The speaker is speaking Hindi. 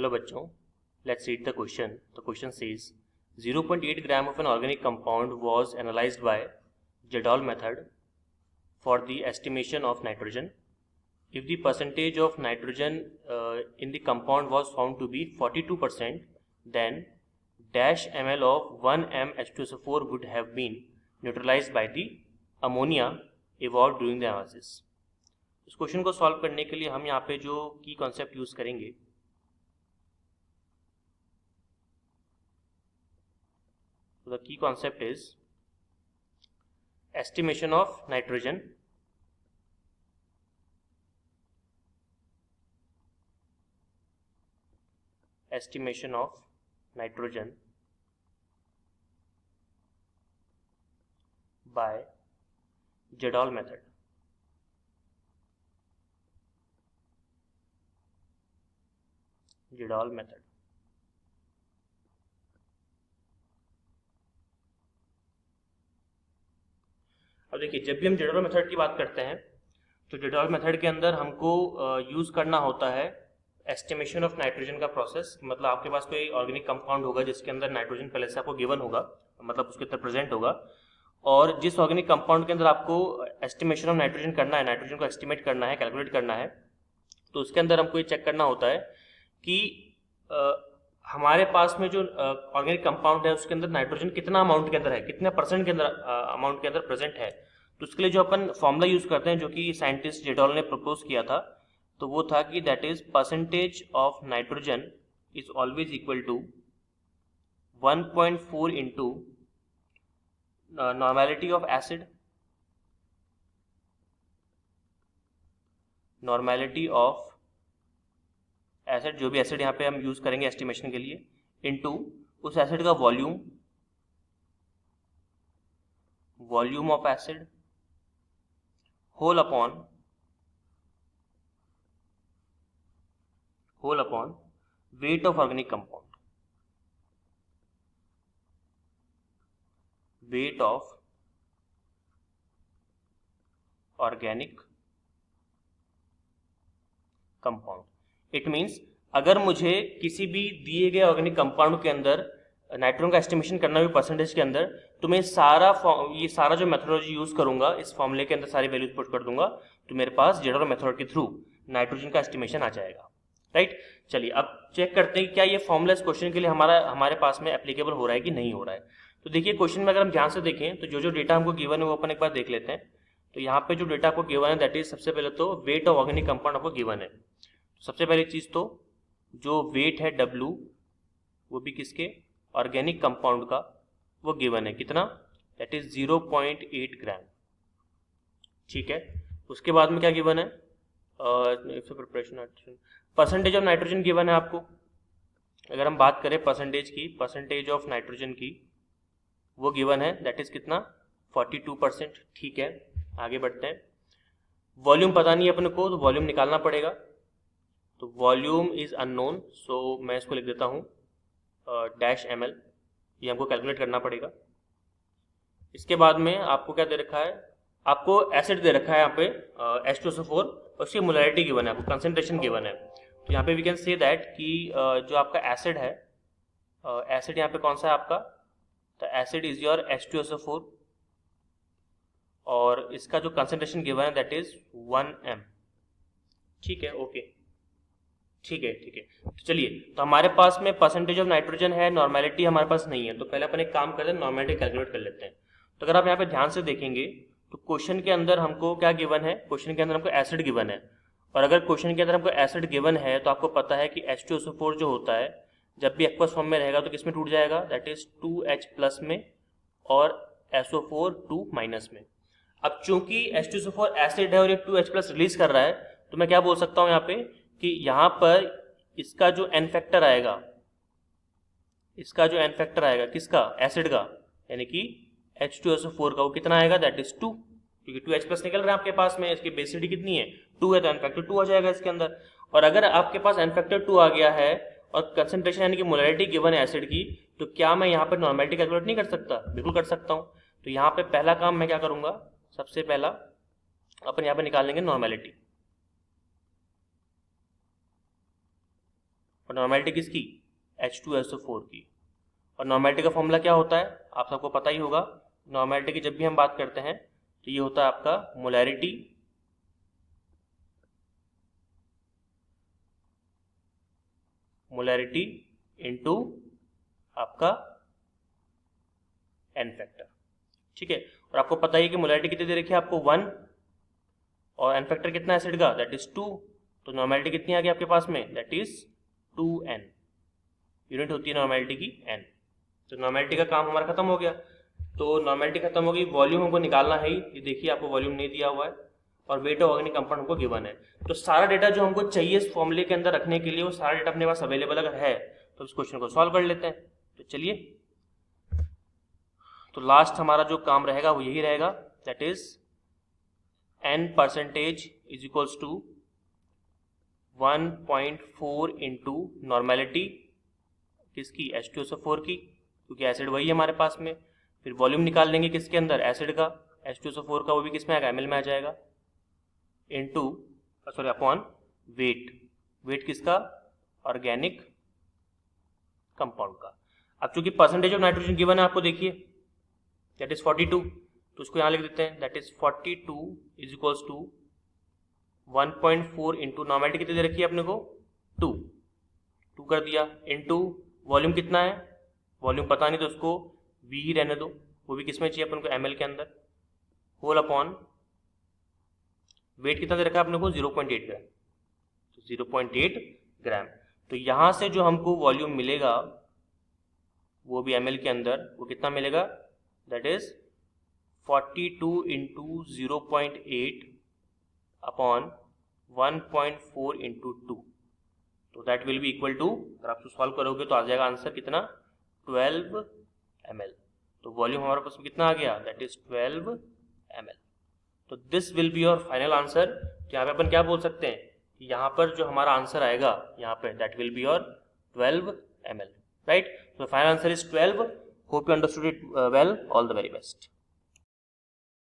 Hello बच्चों, let's read the question. The question says 0.8 gram of an organic compound was analyzed by Jadol method for the estimation of nitrogen. If the percentage of nitrogen in the compound was found to be 42%, then dash ml of 1 m H2SO4 would have been neutralized by the ammonia evolved during the analysis. इस क्वेश्चन को सॉल्व करने के लिए हम यहाँ पे जो की कॉन्सेप्ट यूज करेंगे the key concept is estimation of nitrogen by Jadol method. अब देखिए, जब भी हम जेडॉल मेथड की बात करते हैं तो जेडॉल मेथड के अंदर हमको यूज करना होता है एस्टिमेशन ऑफ नाइट्रोजन का प्रोसेस. मतलब आपके पास कोई ऑर्गेनिक कंपाउंड होगा जिसके अंदर नाइट्रोजन पहले से आपको गिवन होगा, मतलब उसके अंदर प्रेजेंट होगा, और जिस ऑर्गेनिक कंपाउंड के अंदर आपको एस्टिमेशन ऑफ नाइट्रोजन करना है, नाइट्रोजन को एस्टिमेट करना है, कैलकुलेट करना है, तो उसके अंदर हमको ये चेक करना होता है कि हमारे पास में जो ऑर्गेनिक कंपाउंड है उसके अंदर नाइट्रोजन कितना अमाउंट के अंदर है, कितने परसेंट के अंदर अमाउंट के अंदर प्रेजेंट है. तो उसके लिए जो अपन फॉर्मूला यूज करते हैं, जो कि साइंटिस्ट जेडॉल ने प्रपोज किया था, तो वो था कि that is percentage of nitrogen is always equal to 1.4 into normality of acid, acid जो भी एसिड यहाँ पे हम यूज करेंगे एस्टिमेशन के लिए, इनटू उस एसिड का volume of acid whole upon weight of organic compound. Weight of organic compound. It means अगर मुझे किसी भी दिए गए ऑर्गेनिक कंपाउंड के अंदर नाइट्रोजन का एस्टिमेशन करना भी परसेंटेज के अंदर, तो मैं ये सारा जो मेथोडोलॉजी यूज करूंगा इस फॉर्मूले के अंदर सारी वैल्यूज पुट कर दूंगा, तो मेरे पास जेडॉल मेथड के थ्रू नाइट्रोजन का एस्टिमेशन आ जाएगा. राइट. चलिए अब चेक करते हैं कि क्या ये फॉर्मूला इस क्वेश्चन के लिए हमारे पास में एप्लीकेबल हो रहा है कि नहीं हो रहा है. तो देखिए, क्वेश्चन में अगर हम ध्यान से देखें तो जो डेटा हमको गिवन है वो अपन एक बार देख लेते हैं. तो यहाँ पे जो डेटा आपको गिवन है दैट इज, सबसे पहले तो वेट ऑफ ऑर्गेनिक कंपाउंड आपको गिवन है. सबसे पहली चीज तो जो वेट है W, वो भी किसके, ऑर्गेनिक कंपाउंड का, वो गिवन है कितना, दैट इज 0.8 ग्राम. ठीक है. उसके बाद में क्या गिवन है, preparation percentage of nitrogen given है आपको. अगर हम बात करें परसेंटेज ऑफ नाइट्रोजन की, वो गिवन है दैट इज कितना, 42%. ठीक है, आगे बढ़ते हैं. वॉल्यूम पता नहीं है अपने को, तो वॉल्यूम निकालना पड़ेगा. तो वॉल्यूम इज अननोन, सो मैं इसको लिख देता हूँ डैश ml. ये हमको कैलकुलेट करना पड़ेगा. इसके बाद में आपको क्या दे रखा है, आपको एसिड दे रखा है यहाँ पे H2SO4, और उसकी मोलैरिटी गिवन है, आपको कंसंट्रेशन गिवन है. तो यहाँ पे वी कैन से दैट कि जो आपका एसिड है, एसिड यहाँ पे कौन सा है आपका, तो एसिड इज योर H2SO4, और इसका जो कंसंट्रेशन गिवन है दैट इज 1 m. ठीक है, ओके, ठीक है. तो चलिए, तो हमारे पास में परसेंटेज ऑफ नाइट्रोजन है, नॉर्मेलिटी हमारे पास नहीं है, तो पहले अपन एक काम करते हैं, नॉर्मेलिटी कैलकुलेट कर लेते हैं. तो अगर आप यहाँ पे ध्यान से देखेंगे तो क्वेश्चन के अंदर हमको क्या गिवन है, क्वेश्चन के अंदर हमको एसिड गिवन है. और अगर क्वेश्चन के अंदर हमको एसिड गिवन है तो आपको पता है कि H2SO4 जो होता है जब भी एक्वस फॉर्म में रहेगा तो किस में टूट जाएगा, दैट इज 2H प्लस में और SO4 2 माइनस में. अब चूंकि H2SO4 एसिड है और ये 2H प्लस रिलीज कर रहा है, तो मैं क्या बोल सकता हूँ यहाँ पे कि यहाँ पर इसका जो एन फैक्टर आएगा, किसका, एसिड का, यानी कि H2SO4 का, वो कितना आएगा, दैट इज 2, क्योंकि 2H प्लस निकल रहा है आपके पास में, इसकी बेसिसिटी कितनी है, 2 है, तो एन फैक्टर 2 आ जाएगा इसके अंदर. और अगर आपके पास एन फैक्टर 2 आ गया है और कंसंट्रेशन यानी कि मोलैरिटी गिवन है एसिड की, तो क्या मैं यहाँ पर नॉर्मेलिटी कैलकुलेट नहीं कर सकता, बिल्कुल कर सकता हूँ. तो यहाँ पे पहला काम मैं क्या करूँगा, सबसे पहला अपन यहाँ पे निकाल लेंगे नॉर्मेलिटी. और नॉर्मेलिटी किसकी, H2SO4 की। और नॉर्मेलिटी का फॉर्मूला क्या होता है आप सबको पता ही होगा। नॉर्मेलिटी की जब भी हम बात करते हैं तो ये होता है आपका मोलैरिटी इनटू आपका एन फैक्टर, ठीक है। और आपको पता ही कि मोलैरिटी कितनी दे रखी है आपको 1, और एन फैक्टर कितना है एसिड का, दैट इज 2। तो नॉर्मेलिटी कितनी आ गई आपके पास में, दैट इज 2n। यूनिट होती है नॉर्मेलिटी की n। तो नॉर्मेलिटी का काम हमारा खत्म हो गया। तो नॉर्मेलिटी खत्म हो गई, वॉल्यूम हमको निकालना है ही, ये देखिए आपको वॉल्यूम नहीं दिया हुआ है, और वेट ऑफ ऑर्गेनिक कंपाउंड हमको गिवन है। तो सारा डेटा जो हमको चाहिए इस फॉर्मूले के अंदर रखने के लिए, वो सारा डेटा अपने पास अवेलेबल अगर है तो इस क्वेश्चन को सॉल्व कर लेते हैं। तो चलिए, तो लास्ट हमारा जो काम रहेगा वो यही रहेगा, that is n% is equals to 1.4 into normality किसकी, H2SO4 की, क्योंकि एसिड वही है हमारे पास में। फिर वॉल्यूम निकाल लेंगे किसके अंदर, एसिड का, H2SO4 का, वो भी किस में आएगा, ml में आ जाएगा, into sorry upon weight, weight किसका, ऑर्गेनिक कंपाउंड का। अब चूंकि परसेंटेज ऑफ नाइट्रोजन गिवन है आपको, देखिए दैट इज 42, तो उसको यहाँ लिख देते हैं, that is 42 is equals to 1.4 into normality कितनी दे रखी है अपने को, 2 कर दिया, इनटू वॉल्यूम कितना है, वॉल्यूम पता नहीं तो उसको v ही रहने दो, वो भी किसमें चाहिए अपन को, ml के अंदर, होल अपॉन वेट कितना दे रखा है अपने को, 0.8 ग्राम, तो 0.8 ग्राम। तो यहाँ से जो हमको वॉल्यूम मिलेगा वो भी ml के अंदर, वो कितना मिलेगा, that is 42 into 0.8 upon 1.4 into 2, तो that will be equal to, अगर आप सॉल्व करोगे तो आ जाएगा आंसर कितना, 12 ml। तो वॉल्यूम हमारे पास में कितना आ गया, दैट इज 12 ml। तो this will be your final answer. तो यहाँ पे अपन क्या बोल सकते हैं कि यहाँ पर जो हमारा आंसर आएगा यहाँ पे, that will be your 12 ml, right. So final answer is 12. Hope you understood it well. All the very best.